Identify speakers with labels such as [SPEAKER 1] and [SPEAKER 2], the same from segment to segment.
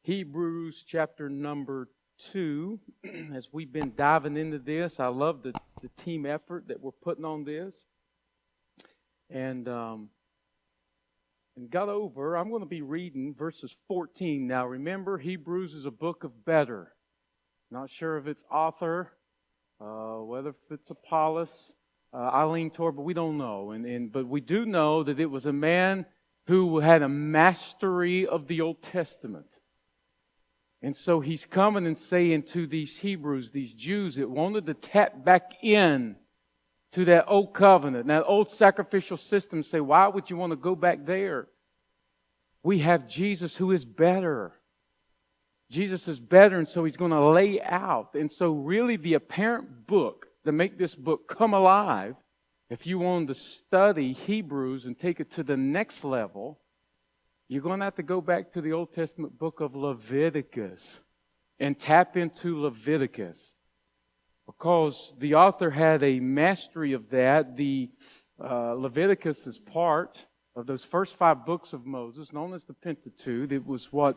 [SPEAKER 1] Hebrews chapter number 2. As we've been diving into this, I love the team effort that we're putting on this. And got over, I'm going to be reading verses 14. Now remember, Hebrews is a book of better. Not sure of its author, whether it's Apollos. I lean toward, but we don't know. But we do know that it was a man who had a mastery of the Old Testament. And so he's coming and saying to these Hebrews, these Jews that wanted to tap back in to that old covenant, that old sacrificial system, say, why would you want to go back there? We have Jesus who is better. Jesus is better, and so he's going to lay out. And so really the apparent book to make this book come alive, if you wanted to study Hebrews and take it to the next level, you're going to have to go back to the Old Testament book of Leviticus and tap into Leviticus. Because the author had a mastery of that. The Leviticus is part of those first 5 books of Moses, known as the Pentateuch. It was what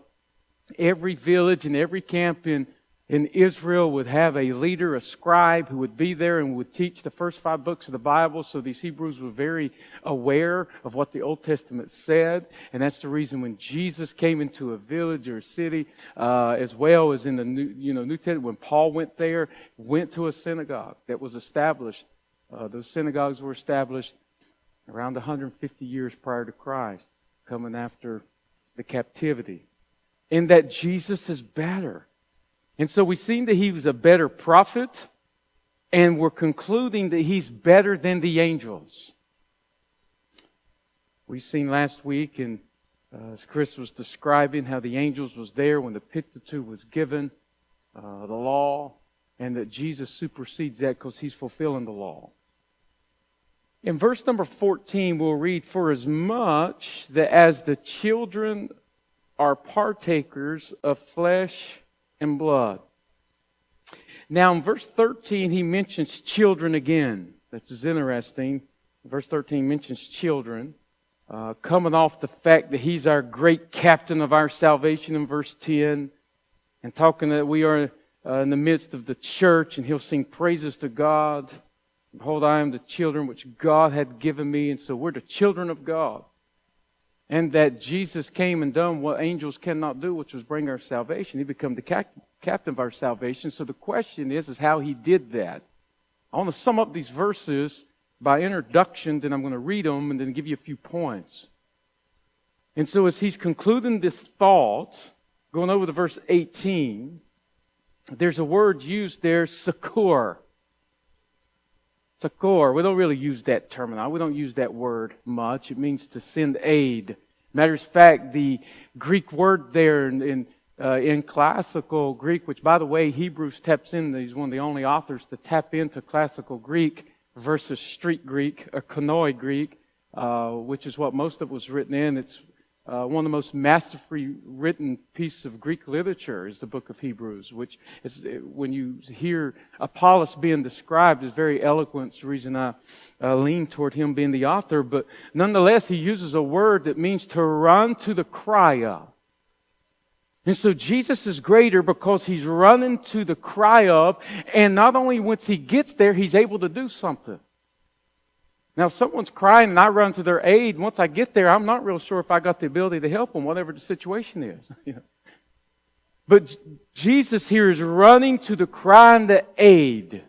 [SPEAKER 1] every village and every camp in Israel would have a leader, a scribe, who would be there and would teach the first 5 books of the Bible. So these Hebrews were very aware of what the Old Testament said. And that's the reason when Jesus came into a village or a city, as well as in the New Testament, when Paul went there, went to a synagogue that was established. Those synagogues were established around 150 years prior to Christ, coming after the captivity. And that Jesus is better. And so we've seen that he was a better prophet, and we're concluding that he's better than the angels. We've seen last week, and as Chris was describing, how the angels was there when the Pentateuch was given, the law, and that Jesus supersedes that because he's fulfilling the law. In verse number 14, we'll read, "For as much that as the children are partakers of flesh and blood." Now in verse 13 he mentions children again. That is interesting. Verse 13 mentions children, coming off the fact that he's our great captain of our salvation in verse 10, and talking that we are in the midst of the church, and he'll sing praises to God. "Behold, I am the children which God had given me," and so we're the children of God. And that Jesus came and done what angels cannot do, which was bring our salvation. He became the captain of our salvation. So the question is how he did that. I want to sum up these verses by introduction, then I'm going to read them and then give you a few points. And so as he's concluding this thought, going over to verse 18, there's a word used there, succor. Succor. We don't really use that terminology. We don't use that word much. It means to send aid. Matter of fact, the Greek word there in classical Greek, which by the way, Hebrews taps in. He's one of the only authors to tap into classical Greek versus street Greek, or Koine Greek, which is what most of it was written in. It's one of the most masterfully written pieces of Greek literature is the book of Hebrews, which is, when you hear Apollos being described, is very eloquent. It's the reason I lean toward him being the author. But nonetheless, he uses a word that means to run to the cry of. And so Jesus is greater because he's running to the cry of, and not only once he gets there, he's able to do something. Now, if someone's crying and I run to their aid, once I get there, I'm not real sure if I got the ability to help them, whatever the situation is. But Jesus here is running to the cry and the aid,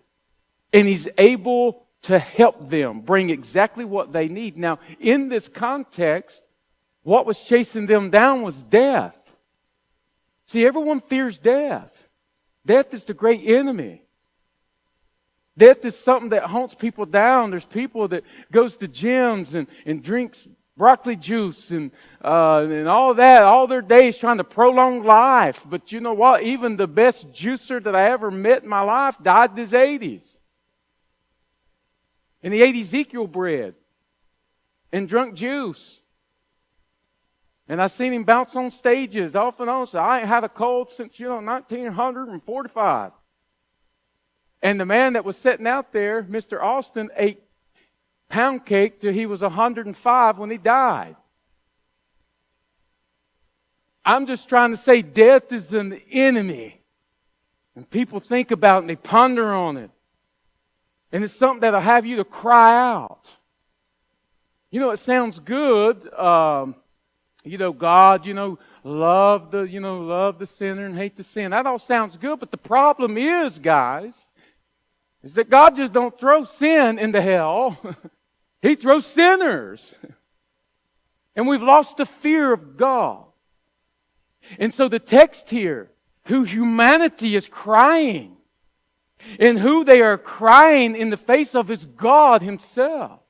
[SPEAKER 1] and he's able to help them bring exactly what they need. Now, in this context, what was chasing them down was death. See, everyone fears death. Death is the great enemy. Death is something that haunts people down. There's people that goes to gyms and drinks broccoli juice and all that, all their days trying to prolong life. But you know what? Even the best juicer that I ever met in my life died in his 80s. And he ate Ezekiel bread and drunk juice. And I seen him bounce on stages off and on. So I ain't had a cold since, 1945. And the man that was sitting out there, Mr. Austin, ate pound cake till he was 105 when he died. I'm just trying to say death is an enemy. And people think about it and they ponder on it. And it's something that'll have you to cry out. You know, it sounds good. God, love the sinner and hate the sin. That all sounds good, but the problem is, guys, is that God just don't throw sin into hell. He throws sinners. And we've lost the fear of God. And so the text here, who humanity is crying, and who they are crying in the face of is God Himself.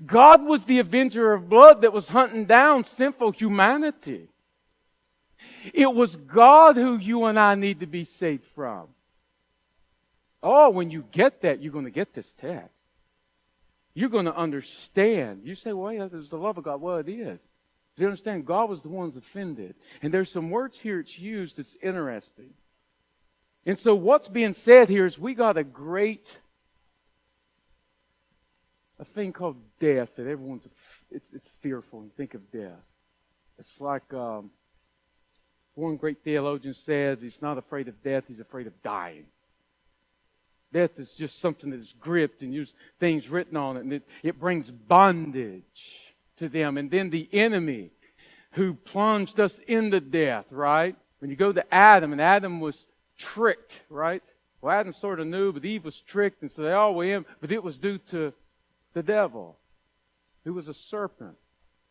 [SPEAKER 1] God was the avenger of blood that was hunting down sinful humanity. It was God who you and I need to be saved from. Oh, when you get that, you're going to get this text. You're going to understand. You say, well, yeah, there's the love of God. Well, it is. You understand? God was the one that's offended. And there's some words here it's used that's interesting. And so what's being said here is we got a thing called death that everyone's, it's fearful. You think of death. It's like one great theologian says, he's not afraid of death, he's afraid of dying. Death is just something that is gripped and there's things written on it, and it brings bondage to them. And then the enemy who plunged us into death, right? When you go to Adam, and Adam was tricked, right? Well, Adam sort of knew, but Eve was tricked, and so they all went in, but it was due to the devil, who was a serpent,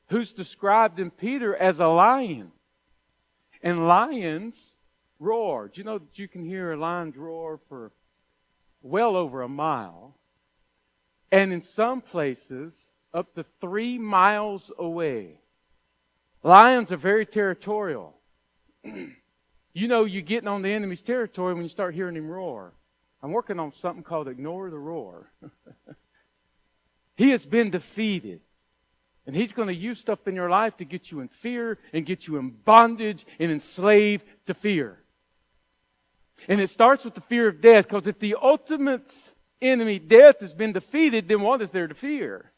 [SPEAKER 1] who's described in Peter as a lion. And lions roar. Do you know that you can hear a lion's roar for well over a mile? And in some places, up to 3 miles away. Lions are very territorial. You know you're getting on the enemy's territory when you start hearing him roar. I'm working on something called Ignore the Roar. He has been defeated. And he's going to use stuff in your life to get you in fear and get you in bondage and enslaved to fear. And it starts with the fear of death, because if the ultimate enemy, death, has been defeated, then what is there to fear?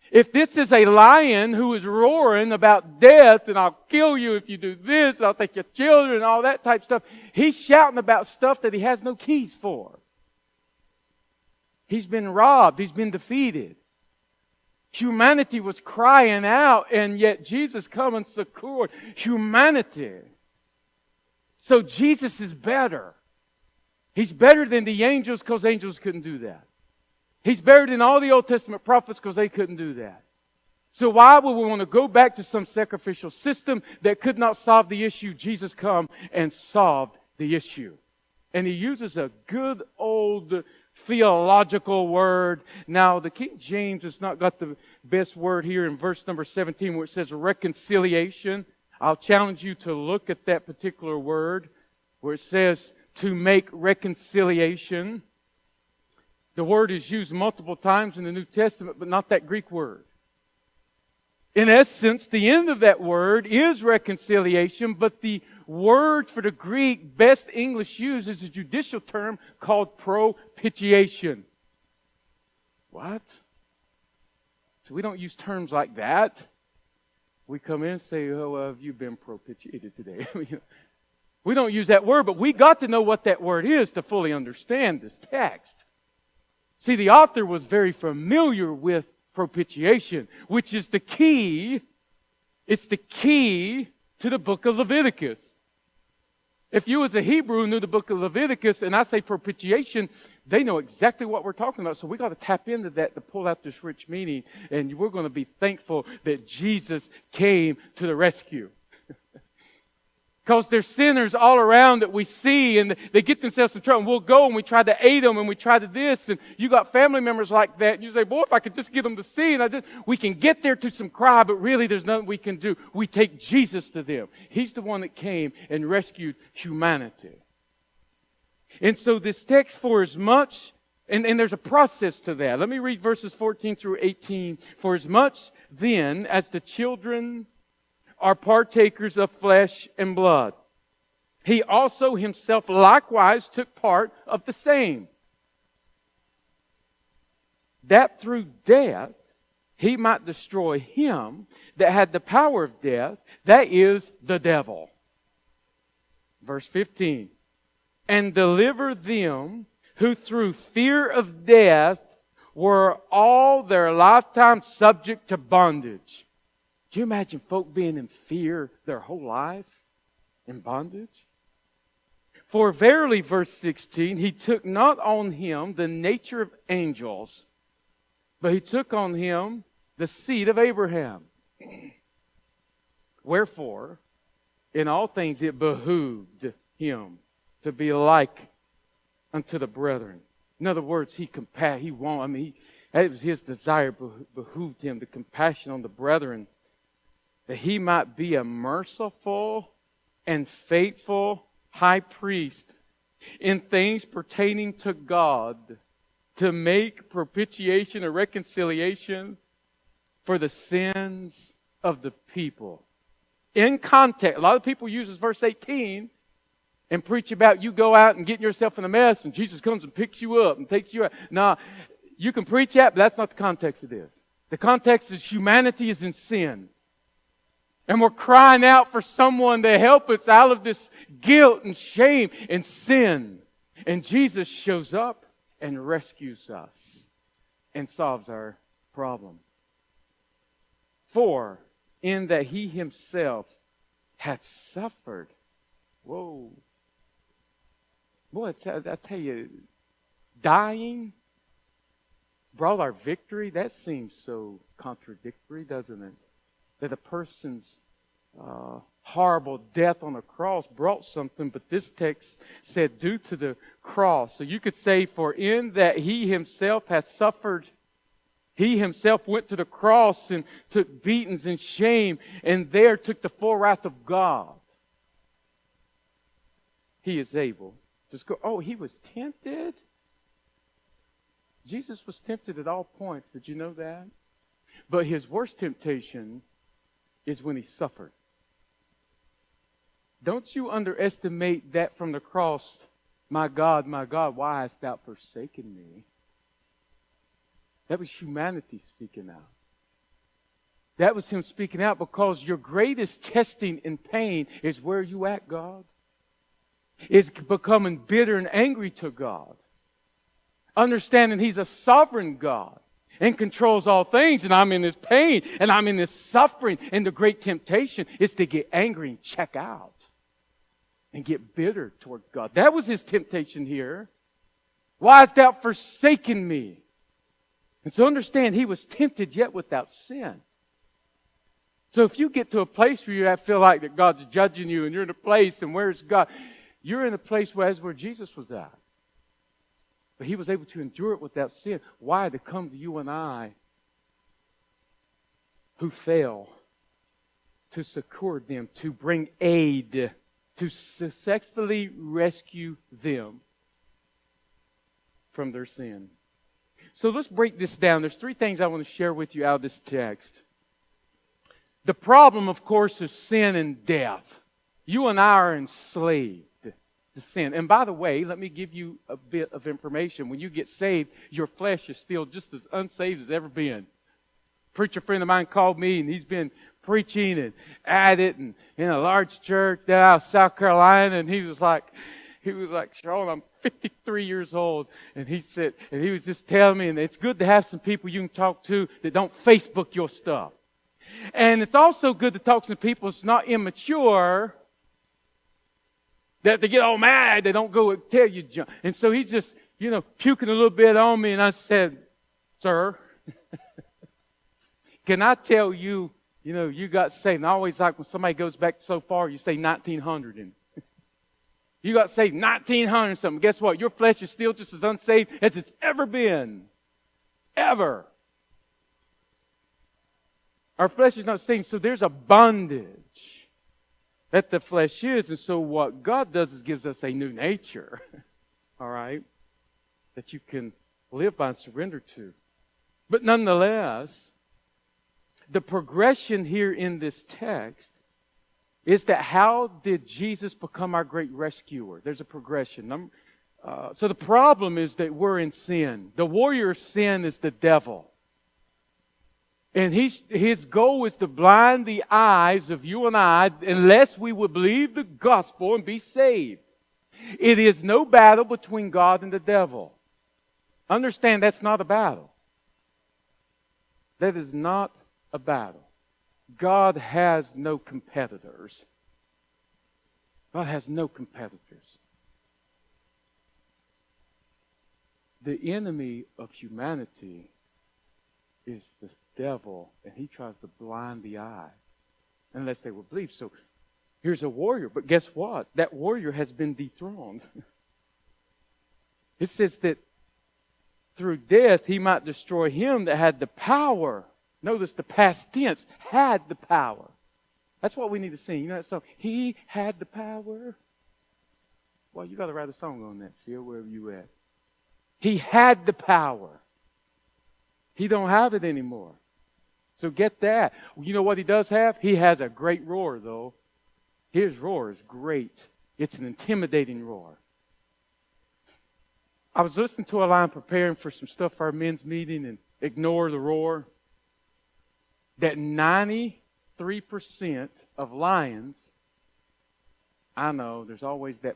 [SPEAKER 1] If this is a lion who is roaring about death, and I'll kill you if you do this, and I'll take your children, and all that type of stuff, he's shouting about stuff that he has no keys for. He's been robbed. He's been defeated. Humanity was crying out, and yet Jesus come and succored humanity. So Jesus is better. He's better than the angels, because angels couldn't do that. He's better than all the Old Testament prophets, because they couldn't do that. So why would we want to go back to some sacrificial system that could not solve the issue? Jesus come and solved the issue. And He uses a good old theological word. Now, the King James has not got the best word here in verse number 17 where it says reconciliation. I'll challenge you to look at that particular word where it says to make reconciliation. The word is used multiple times in the New Testament, but not that Greek word. In essence, the end of that word is reconciliation, but the word for the Greek best English used is a judicial term called propitiation. What? So we don't use terms like that. We come in and say, oh, well, have you been propitiated today? We don't use that word, but we got to know what that word is to fully understand this text. See, the author was very familiar with propitiation, which is the key. It's the key to the book of Leviticus. If you as a Hebrew knew the book of Leviticus and I say propitiation, they know exactly what we're talking about. So we got to tap into that to pull out this rich meaning. And we're going to be thankful that Jesus came to the rescue. Because there's sinners all around that we see, and they get themselves in trouble. And we'll go and we try to aid them, and we try to this, and you got family members like that. And you say, boy, if I could just get them to see, and we can get there to some cry, but really there's nothing we can do. We take Jesus to them. He's the one that came and rescued humanity. And so this text, for as much, and there's a process to that. Let me read verses 14 through 18. For as much then as the children are partakers of flesh and blood, He also Himself likewise took part of the same, that through death he might destroy him that had the power of death, that is, the devil. Verse 15. And deliver them who through fear of death were all their lifetime subject to bondage. Do you imagine folk being in fear their whole life? In bondage? For verily, verse 16, he took not on him the nature of angels, but he took on him the seed of Abraham. Wherefore, in all things it behooved him to be like unto the brethren. In other words, it was his desire, behooved him, the compassion on the brethren, that he might be a merciful and faithful high priest in things pertaining to God, to make propitiation or reconciliation for the sins of the people. In context, a lot of people use verse 18 and preach about you go out and get yourself in a mess and Jesus comes and picks you up and takes you out. Now, you can preach that, but that's not the context of this. The context is humanity is in sin. And we're crying out for someone to help us out of this guilt and shame and sin. And Jesus shows up and rescues us and solves our problem. For in that he himself had suffered. Whoa. Boy, I tell you, dying brought our victory. That seems so contradictory, doesn't it? That a person's horrible death on a cross brought something, but this text said due to the cross. So you could say, for in that he himself hath suffered, he himself went to the cross and took beatings and shame, and there took the full wrath of God. He is able to go. Oh, he was tempted? Jesus was tempted at all points. Did you know that? But his worst temptation is when he suffered. Don't you underestimate that from the cross. My God, why hast thou forsaken me? That was humanity speaking out. That was him speaking out, because your greatest testing and pain is where you at, God. Is becoming bitter and angry to God. Understanding he's a sovereign God and controls all things, and I'm in this pain and I'm in this suffering, and the great temptation is to get angry and check out and get bitter toward God. That was his temptation here. Why hast thou forsaken me? And so understand, he was tempted yet without sin. So if you get to a place where you feel like that God's judging you and you're in a place and where's God? You're in a place where Jesus was at. But he was able to endure it without sin. Why? To come to you and I who fail, to succor them, to bring aid, to successfully rescue them from their sin. So let's break this down. There's 3 things I want to share with you out of this text. The problem, of course, is sin and death. You and I are enslaved to sin. And by the way, let me give you a bit of information. When you get saved, your flesh is still just as unsaved as ever been. A preacher friend of mine called me, and he's been preaching and at it and in a large church down out of South Carolina, and he was like, Charlotte, I'm 53 years old. And he said, and he was just telling me, and it's good to have some people you can talk to that don't Facebook your stuff. And it's also good to talk to some people that's not immature, that they get all mad, they don't go and tell you junk. And so he's just, puking a little bit on me, and I said, sir, can I tell you, you got saved. And I always like when somebody goes back so far, you say 1900 and you got saved 1900 something. Guess what? Your flesh is still just as unsaved as it's ever been. Ever. Our flesh is not saved, so there's a bondage that the flesh is. And so what God does is gives us a new nature, all right, that you can live by and surrender to. But nonetheless, the progression here in this text is that how did Jesus become our great rescuer? There's a progression. So the problem is that we're in sin. The warrior of sin is the devil. And his goal is to blind the eyes of you and I unless we would believe the gospel and be saved. It is no battle between God and the devil. Understand that's not a battle. That is not a battle. God has no competitors. God has no competitors. The enemy of humanity is the devil, and he tries to blind the eye unless they will believe. So here's a warrior, but guess what? That warrior has been dethroned. It says that through death he might destroy him that had the power. Notice the past tense, had the power. That's what we need to sing. You know that song? He had the power. Well, you got to write a song on that, Phil, wherever you at. He had the power. He don't have it anymore. So get that. You know what he does have? He has a great roar, though. His roar is great. It's an intimidating roar. I was listening to a line preparing for some stuff for our men's meeting, and ignore the roar. That 93% of lions, I know there's always that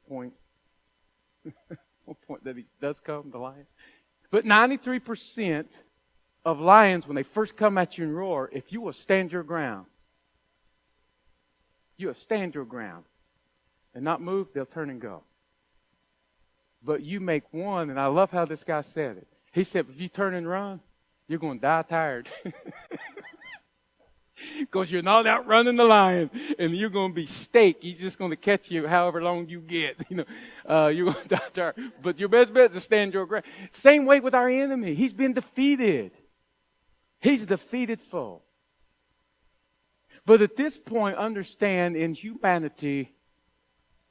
[SPEAKER 1] point, one point that he does come, the lion. But 93% of lions, when they first come at you and roar, if you will stand your ground, you will stand your ground and not move, they'll turn and go. But you make one, and I love how this guy said it. He said, if you turn and run, you're going to die tired. Because you're not outrunning the lion, and you're going to be staked. He's just going to catch you however long you get. You're going to die tired. But your best bet is to stand your ground. Same way with our enemy. He's been defeated. He's a defeated foe. But at this point, understand in humanity,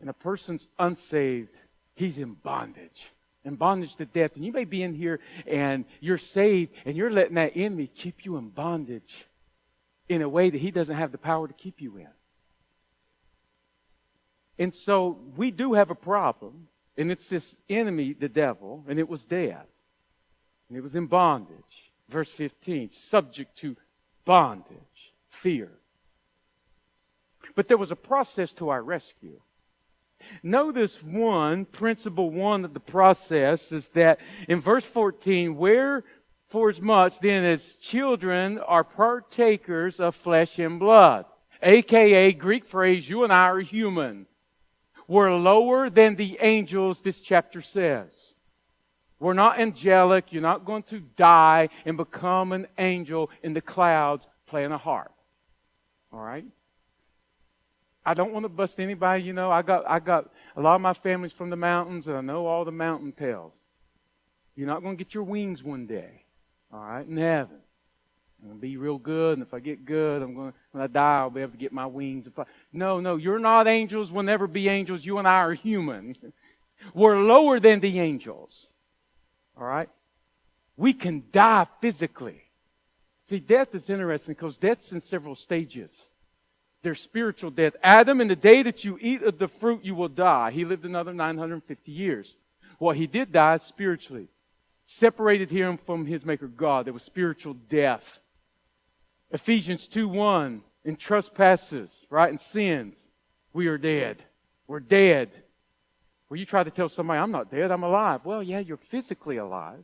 [SPEAKER 1] and a person's unsaved, he's in bondage. In bondage to death. And you may be in here and you're saved and you're letting that enemy keep you in bondage in a way that he doesn't have the power to keep you in. And so we do have a problem. And it's this enemy, the devil, and it was death. And it was in bondage. Verse 15, subject to bondage, fear. But there was a process to our rescue. Notice principle one of the process is that in verse 14, wherefore as much then as children are partakers of flesh and blood, a.k.a. Greek phrase, you and I are human. We're lower than the angels, this chapter says. We're not angelic. You're not going to die and become an angel in the clouds playing a harp. All right? I don't want to bust anybody, I got a lot of my family's from the mountains, and I know all the mountain tales. You're not going to get your wings one day, all right, in heaven. I'm going to be real good, and if I get good, when I die, I'll be able to get my wings. No, you're not angels, we'll never be angels. You and I are human. We're lower than the angels, all right? We can die physically. See, death is interesting because death's in several stages. There's spiritual death. Adam, in the day that you eat of the fruit, you will die. He lived another 950 years. Well, he did die spiritually. Separated him from his maker God. There was spiritual death. Ephesians 2:1, in trespasses, right, and sins, we are dead. We're dead. Well, you try to tell somebody, I'm not dead, I'm alive. Well, yeah, you're physically alive.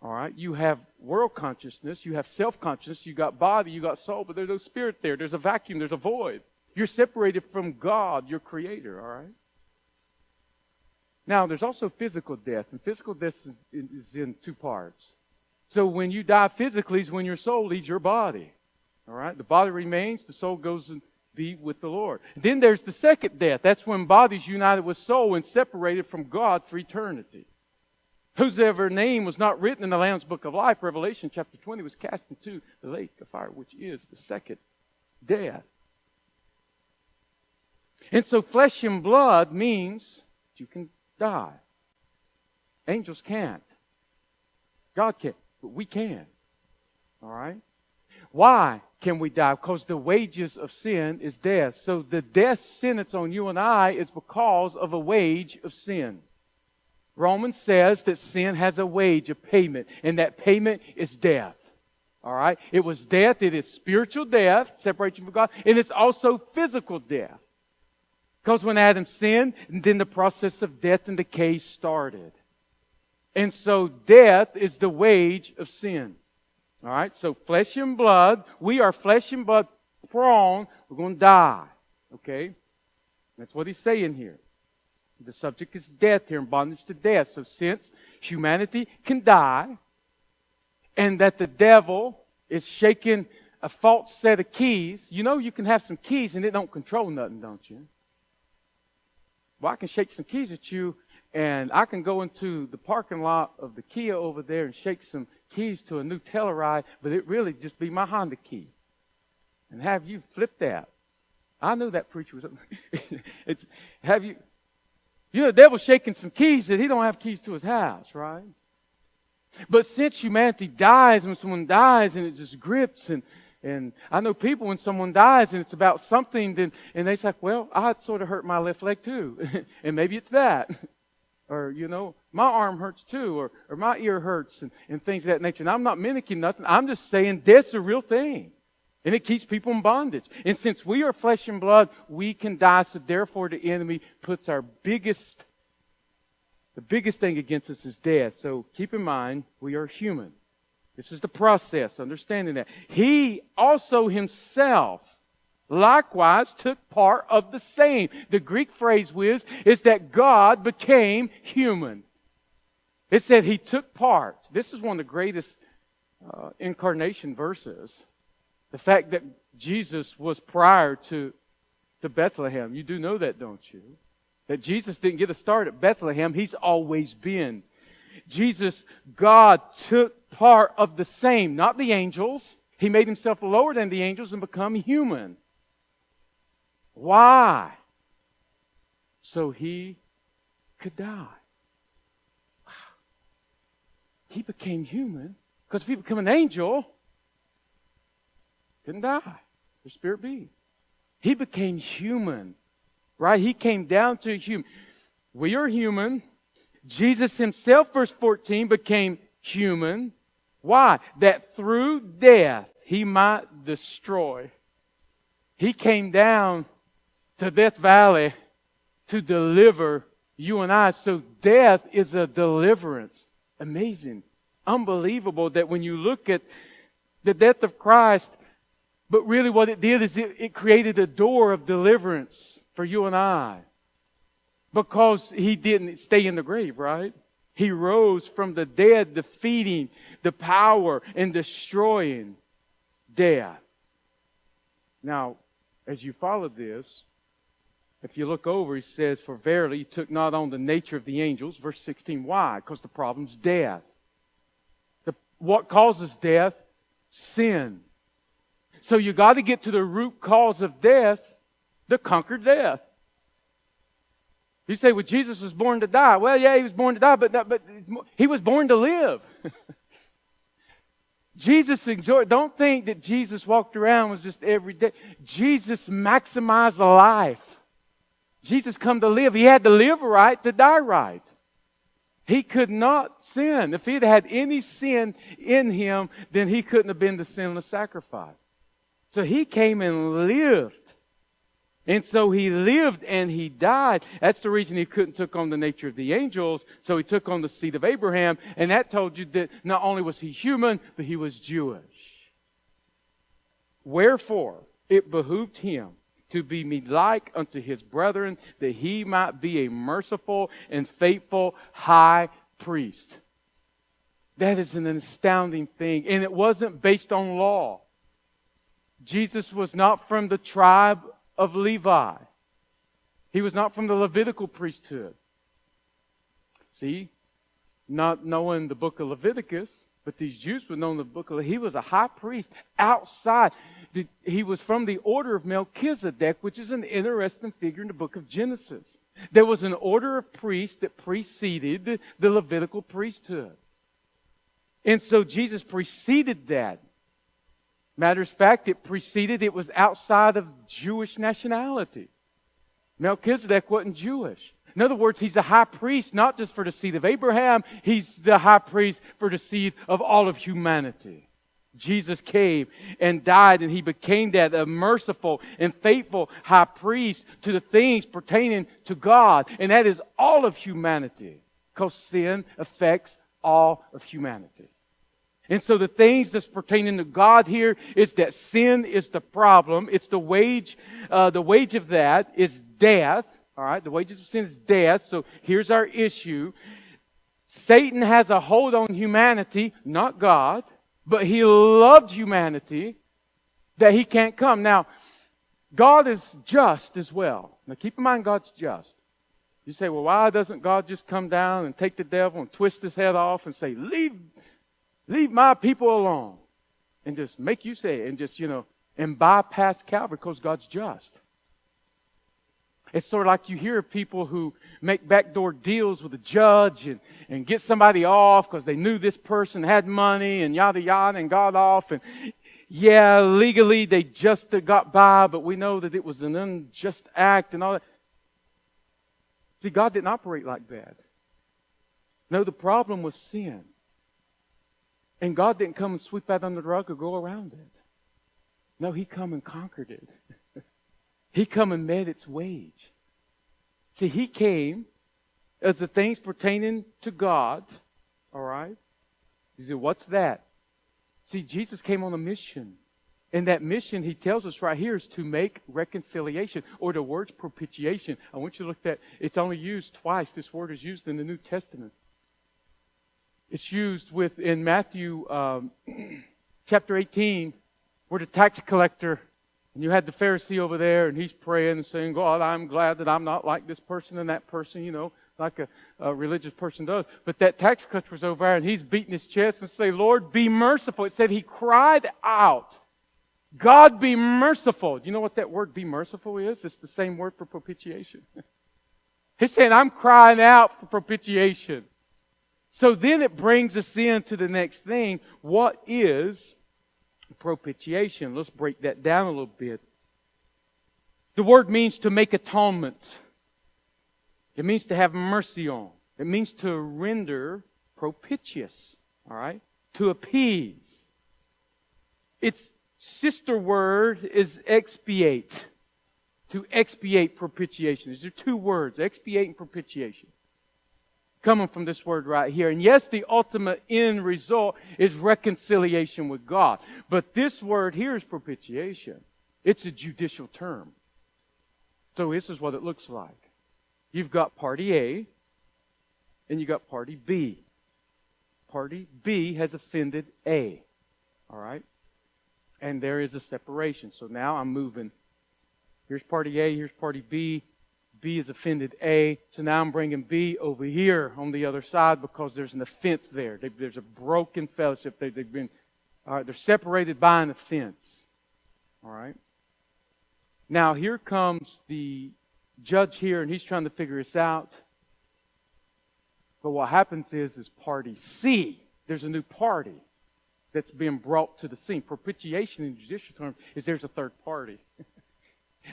[SPEAKER 1] All right, you have world consciousness, you have self-consciousness, you got body, you got soul, but there's no spirit there. There's a vacuum, there's a void. You're separated from God, your creator, all right? Now, there's also physical death, and physical death is in two parts. So when you die physically is when your soul leaves your body, all right? The body remains, the soul goes and be with the Lord. Then there's the second death. That's when body's united with soul and separated from God for eternity. Whosoever name was not written in the Lamb's book of life, Revelation chapter 20, was cast into the lake of fire, which is the second death. And so flesh and blood means you can die. Angels can't. God can't, but we can. All right? Why can we die? Because the wages of sin is death. So the death sentence on you and I is because of a wage of sin. Romans says that sin has a wage, a payment, and that payment is death. All right? It was death. It is spiritual death, separation from God. And it's also physical death. Because when Adam sinned, then the process of death and decay started. And so death is the wage of sin. All right? So flesh and blood, we are flesh and blood prone. We're going to die. Okay? That's what he's saying here. The subject is death here, and bondage to death. So since humanity can die, and that the devil is shaking a false set of keys, you know you can have some keys and it don't control nothing, don't you? Well, I can shake some keys at you, and I can go into the parking lot of the Kia over there and shake some keys to a new Telluride, but it really just be my Honda key. And have you flip that. I knew that preacher was... the devil's shaking some keys that he don't have keys to his house, right? But since humanity dies, when someone dies and it just grips, and I know people when someone dies and it's about something, then and they say, well, I sort of hurt my left leg too. And maybe it's that. Or, my arm hurts too, or my ear hurts, and things of that nature. And I'm not mimicking nothing. I'm just saying death's a real thing. And it keeps people in bondage. And since we are flesh and blood, we can die. So therefore the enemy puts the biggest thing against us is death. So keep in mind, we are human. This is the process, understanding that. He also himself likewise took part of the same. The Greek phrase is that God became human. It said he took part. This is one of the greatest incarnation verses. The fact that Jesus was prior to Bethlehem. You do know that, don't you? That Jesus didn't get a start at Bethlehem. He's always been. God took part of the same, not the angels. He made himself lower than the angels and become human. Why? So he could die. Wow. He became human because if he became an angel, couldn't die. The spirit being. He became human. Right? He came down to human. We are human. Jesus himself, verse 14, became human. Why? That through death he might destroy. He came down to Death Valley to deliver you and I. So death is a deliverance. Amazing. Unbelievable that when you look at the death of Christ, but really what it did is it created a door of deliverance for you and I. Because he didn't stay in the grave, right? He rose from the dead, defeating the power and destroying death. Now, as you follow this, if you look over, he says, for verily he took not on the nature of the angels. Verse 16, why? Because the problem's death. What causes death? Sin. So you got to get to the root cause of death to conquer death. You say, well, Jesus was born to die. Well, yeah, he was born to die, but he was born to live. Jesus enjoyed. Don't think that Jesus walked around was just every day. Jesus maximized life. Jesus come to live. He had to live right to die right. He could not sin. If he'd had any sin in him, then he couldn't have been the sinless sacrifice. So he came and lived. And so he lived and he died. That's the reason he couldn't take on the nature of the angels. So he took on the seed of Abraham. And that told you that not only was he human, but he was Jewish. Wherefore, it behooved him to be made like unto his brethren, that he might be a merciful and faithful high priest. That is an astounding thing. And it wasn't based on law. Jesus was not from the tribe of Levi. He was not from the Levitical priesthood. See, not knowing the book of Leviticus, but these Jews would know the book of, he was a high priest outside. He was from the order of Melchizedek, which is an interesting figure in the book of Genesis. There was an order of priests that preceded the Levitical priesthood. And so Jesus preceded that. Matter of fact, it was outside of Jewish nationality. Melchizedek wasn't Jewish. In other words, he's a high priest, not just for the seed of Abraham. He's the high priest for the seed of all of humanity. Jesus came and died, and He became that a merciful and faithful high priest to the things pertaining to God. And that is all of humanity, because sin affects all of humanity. And so the things that's pertaining to God here is that sin is the problem. It's the wage of that is death. All right, the wages of sin is death. So here's our issue. Satan has a hold on humanity, not God, but he loved humanity that he can't come. Now, God is just as well. Now keep in mind, God's just. You say, well, why doesn't God just come down and take the devil and twist his head off and say, leave my people alone, and just make you say it, and just, and bypass Calvary, because God's just. It's sort of like you hear of people who make backdoor deals with a judge and get somebody off because they knew this person had money and yada yada and got off. And yeah, legally they just got by, but we know that it was an unjust act and all that. See, God didn't operate like that. No, the problem was sin. And God didn't come and sweep that under the rug or go around it. No, He come and conquered it. He come and met its wage. See, He came as the things pertaining to God. All right? You say, what's that? See, Jesus came on a mission. And that mission, He tells us right here, is to make reconciliation, or the word's propitiation. I want you to look at that. It's only used twice. This word is used in the New Testament. It's used in Matthew chapter 18, where the tax collector, and you had the Pharisee over there, and he's praying and saying, God, I'm glad that I'm not like this person and that person, like a religious person does. But that tax collector was over there, and he's beating his chest and saying, Lord, be merciful. It said he cried out, God, be merciful. Do you know what that word be merciful is? It's the same word for propitiation. He's saying, I'm crying out for propitiation. So then it brings us into the next thing. What is propitiation? Let's break that down a little bit. The word means to make atonement. It means to have mercy on. It means to render propitious. All right? To appease. Its sister word is expiate. To expiate propitiation. These are two words, expiate and propitiation. Coming from this word right here. And yes, the ultimate end result is reconciliation with God. But this word here is propitiation. It's a judicial term. So this is what it looks like. You've got party A and you've got party B. Party B has offended A. All right? And there is a separation. So now I'm moving. Here's party A, here's party B. B has offended A. So now I'm bringing B over here on the other side because there's an offense there. There's a broken fellowship. They've been, all right, they're separated by an offense. All right? Now here comes the judge here, and he's trying to figure this out. But what happens is party C, there's a new party that's being brought to the scene. Propitiation in judicial terms is there's a third party.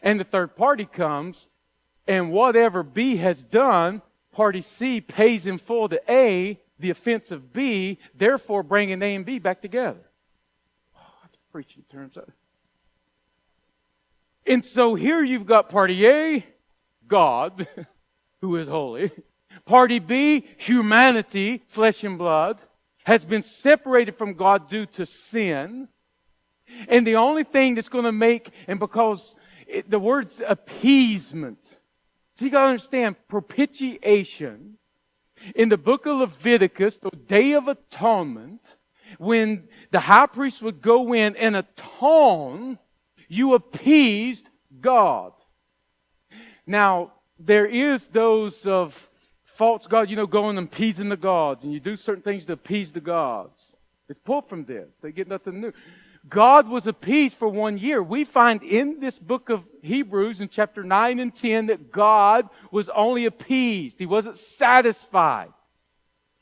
[SPEAKER 1] And the third party comes, and whatever B has done, party C pays in full to A, the offense of B, therefore bringing A and B back together. Oh, that's preaching terms. And so here you've got party A, God, who is holy. Party B, humanity, flesh and blood, has been separated from God due to sin. And the only thing that's going to make, and because the word's appeasement. So you got to understand, propitiation, in the book of Leviticus, the Day of Atonement, when the high priest would go in and atone, you appeased God. Now, there is those of false God, going and appeasing the gods, and you do certain things to appease the gods. It's pulled from this. They get nothing new. God was appeased for 1 year. We find in this book of Hebrews in chapter 9 and 10 that God was only appeased. He wasn't satisfied.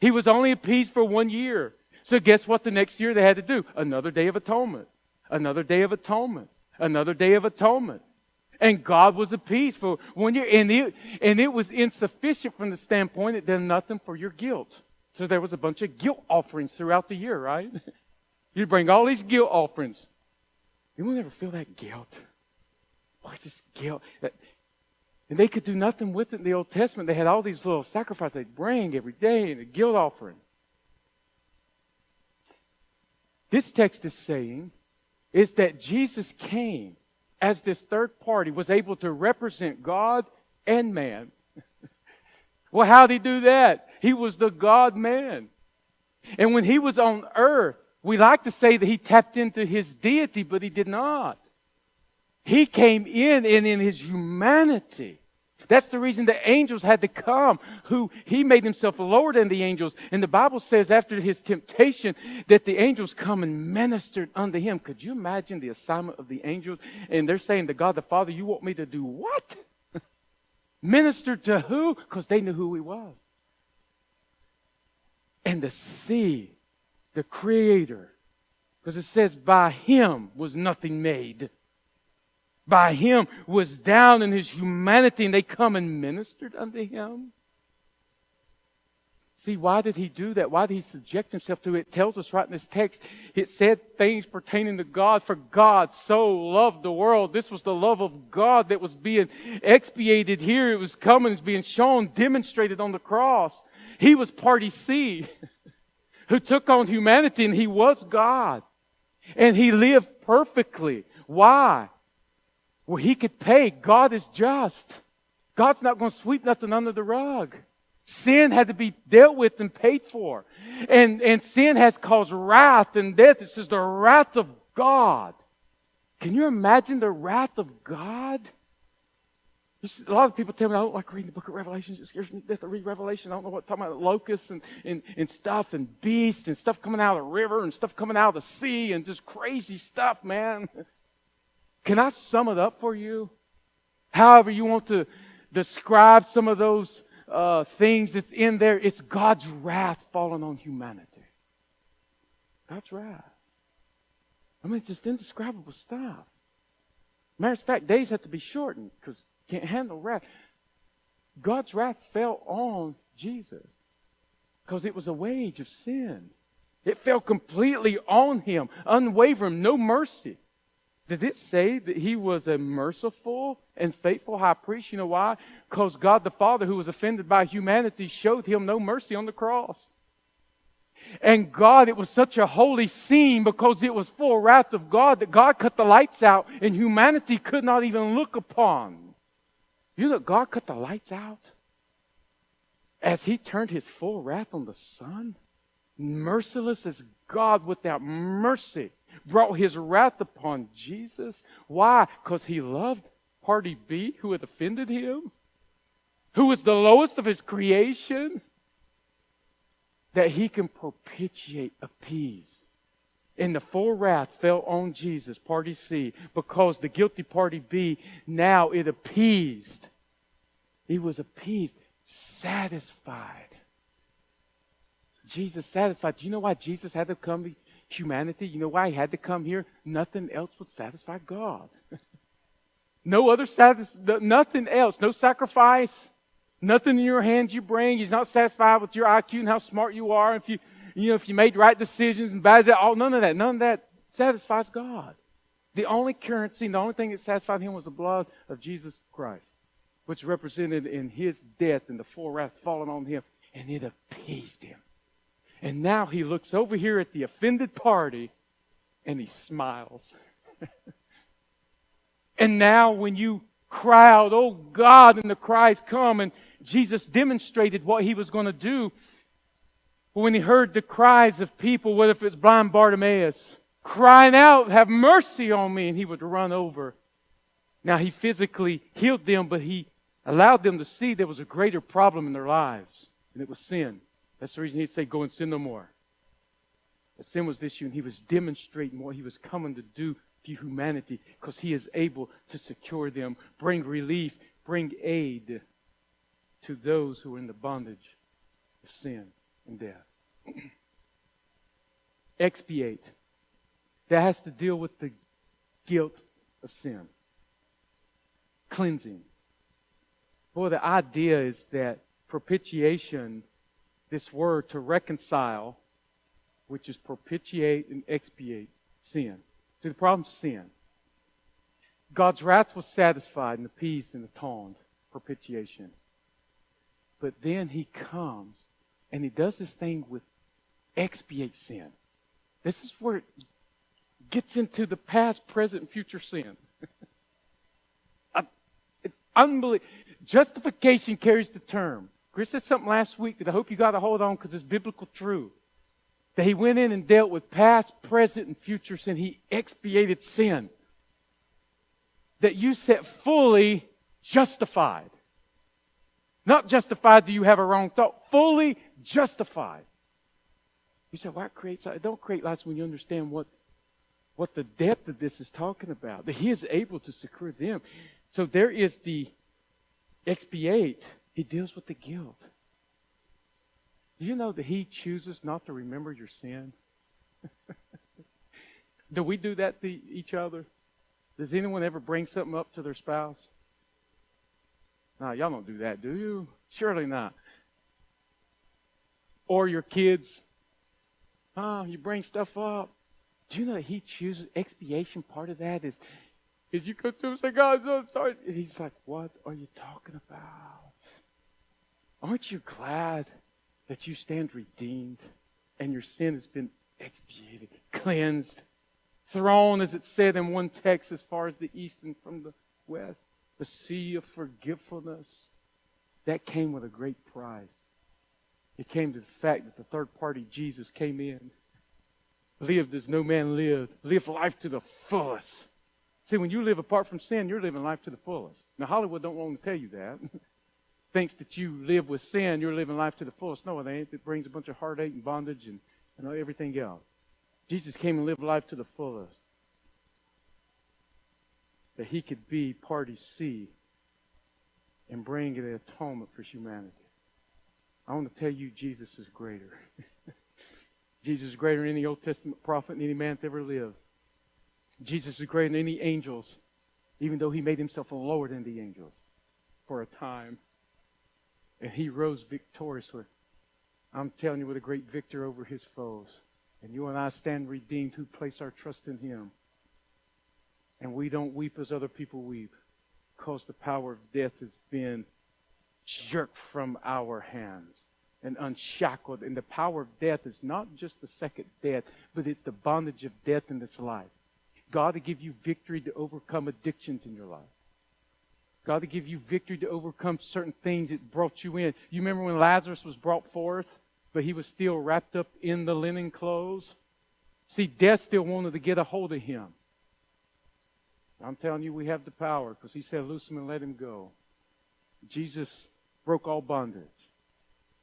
[SPEAKER 1] He was only appeased for 1 year. So guess what the next year they had to do? Another Day of Atonement. Another Day of Atonement. Another Day of Atonement. And God was appeased for 1 year. And it was insufficient from the standpoint it did nothing for your guilt. So there was a bunch of guilt offerings throughout the year, right? You'd bring all these guilt offerings. Anyone ever feel that guilt? Boy, just guilt. And they could do nothing with it in the Old Testament. They had all these little sacrifices they'd bring every day in a guilt offering. This text is saying is that Jesus came as this third party, was able to represent God and man. Well, how did he do that? He was the God-man. And when he was on earth, we like to say that he tapped into his deity, but he did not. He came in, and in his humanity. That's the reason the angels had to come, who he made himself lower than the angels. And the Bible says after his temptation that the angels come and ministered unto him. Could you imagine the assignment of the angels? And they're saying to God the Father, you want me to do what? Minister to who? Because they knew who he was. And the sea, the Creator, because it says by him was nothing made. By him was down in his humanity, and they come and ministered unto him. See, why did he do that? Why did he subject himself to it? It tells us right in this text, it said things pertaining to God. For God so loved the world. This was the love of God that was being expiated here. It was coming, it's being shown, demonstrated on the cross. He was party C, who took on humanity, and he was God. And he lived perfectly. Why? Well, he could pay. God is just. God's not going to sweep nothing under the rug. Sin had to be dealt with and paid for. And sin has caused wrath and death. It says the wrath of God. Can you imagine the wrath of God? A lot of people tell me, I don't like reading the book of Revelation. It scares me to death to read Revelation. I don't know what, talking about locusts and stuff and beasts and stuff coming out of the river and stuff coming out of the sea and just crazy stuff, man. Can I sum it up for you? However you want to describe some of those things that's in there, it's God's wrath falling on humanity. God's wrath. I mean, it's just indescribable stuff. Matter of fact, days have to be shortened because you can't handle wrath. God's wrath fell on Jesus because it was a wage of sin. It fell completely on him, unwavering, no mercy. Did it say that he was a merciful and faithful high priest? You know why? Because God the Father, who was offended by humanity, showed him no mercy on the cross. And God, it was such a holy scene because it was full wrath of God that God cut the lights out and humanity could not even look upon. You know, God cut the lights out as he turned his full wrath on the Son. Merciless as God without mercy brought his wrath upon Jesus. Why? Because he loved party B, who had offended him, who was the lowest of his creation, that he can propitiate, appease. And the full wrath fell on Jesus, party C, because the guilty party B, now it appeased. He was appeased, satisfied. Jesus satisfied. Do you know why Jesus had to come to humanity? You know why he had to come here? Nothing else would satisfy God. Nothing else. No sacrifice. Nothing in your hands you bring. He's not satisfied with your IQ and how smart you are. If you made right decisions and bad, none of that. None of that satisfies God. The only currency, the only thing that satisfied him was the blood of Jesus Christ, which represented in his death and the full wrath falling on him, and it appeased him. And now he looks over here at the offended party and he smiles. And now when you cry out, oh God, and the cries come, and Jesus demonstrated what he was going to do. When he heard the cries of people, whether if it's blind Bartimaeus, crying out, have mercy on me, and he would run over. Now he physically healed them, but he allowed them to see there was a greater problem in their lives, and it was sin. That's the reason he'd say, go and sin no more. But sin was the issue, and he was demonstrating what he was coming to do to humanity because he is able to secure them, bring relief, bring aid to those who are in the bondage of sin and death. Expiate. That has to deal with the guilt of sin. Cleansing. Boy, the idea is that propitiation, this word to reconcile, which is propitiate and expiate sin. See, the problem's sin. God's wrath was satisfied and appeased and atoned, propitiation. But then He comes and He does this thing with expiate sin. This is where it gets into the past, present, and future sin. It's unbelievable. Justification carries the term. Chris said something last week that I hope you got to hold on because it's biblical truth. That He went in and dealt with past, present, and future sin. He expiated sin. That you set fully justified. Not justified do you have a wrong thought. Fully justified. You say, why create lights? Don't create lights when you understand what the depth of this is talking about. That He is able to secure them. So there is the expiate. He deals with the guilt. Do you know that He chooses not to remember your sin? Do we do that to each other? Does anyone ever bring something up to their spouse? No, y'all don't do that, do you? Surely not. Or your kids. You bring stuff up. Do you know that He chooses expiation? Part of that is you go to Him and say, God, I'm sorry. And He's like, what are you talking about? Aren't you glad that you stand redeemed and your sin has been expiated, cleansed, thrown, as it said in one text, as far as the east and from the west? The sea of forgetfulness. That came with a great price. It came to the fact that the third party, Jesus, came in, lived as no man lived, lived life to the fullest. See, when you live apart from sin, you're living life to the fullest. Now, Hollywood don't want to tell you that. Thinks that you live with sin, you're living life to the fullest. No, it ain't. It brings a bunch of heartache and bondage and everything else. Jesus came and lived life to the fullest. That He could be party C and bring an atonement for humanity. I want to tell you, Jesus is greater. Jesus is greater than any Old Testament prophet and any man that's ever lived. Jesus is greater than any angels, even though He made Himself lower than the angels for a time. And He rose victoriously. I'm telling you, with a great victor over His foes. And you and I stand redeemed who place our trust in Him. And we don't weep as other people weep, because the power of death has been jerked from our hands and unshackled. And the power of death is not just the second death, but it's the bondage of death in this life. God to give you victory to overcome addictions in your life. God to give you victory to overcome certain things that brought you in. You remember when Lazarus was brought forth, but he was still wrapped up in the linen clothes? See, death still wanted to get a hold of him. I'm telling you, we have the power, because He said, loose him and let him go. Jesus broke all bondage.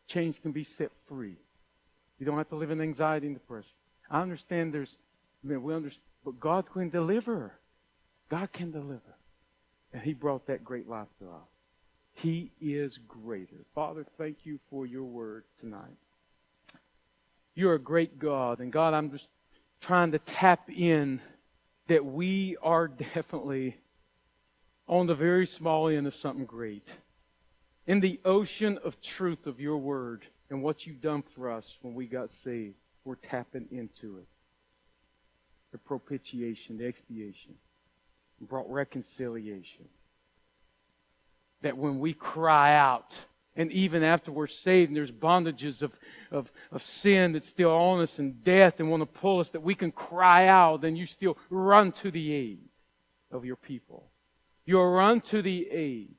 [SPEAKER 1] Chains can be set free. You don't have to live in anxiety and depression. I understand but God can deliver. God can deliver. And He brought that great life to us. He is greater. Father, thank You for Your word tonight. You're a great God. And God, I'm just trying to tap in that we are definitely on the very small end of something great. In the ocean of truth of Your word and what You've done for us when we got saved, we're tapping into it. The propitiation, the expiation, brought reconciliation. That when we cry out, and even after we're saved and there's bondages of sin that's still on us and death and want to pull us, that we can cry out and You still run to the aid of Your people. You'll run to the aid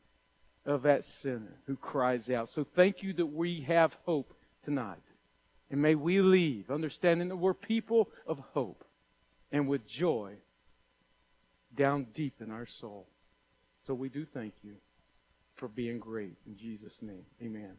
[SPEAKER 1] of that sinner who cries out. So thank You that we have hope tonight. And may we leave understanding that we're people of hope and with joy down deep in our soul. So we do thank You for being great. In Jesus' name, amen.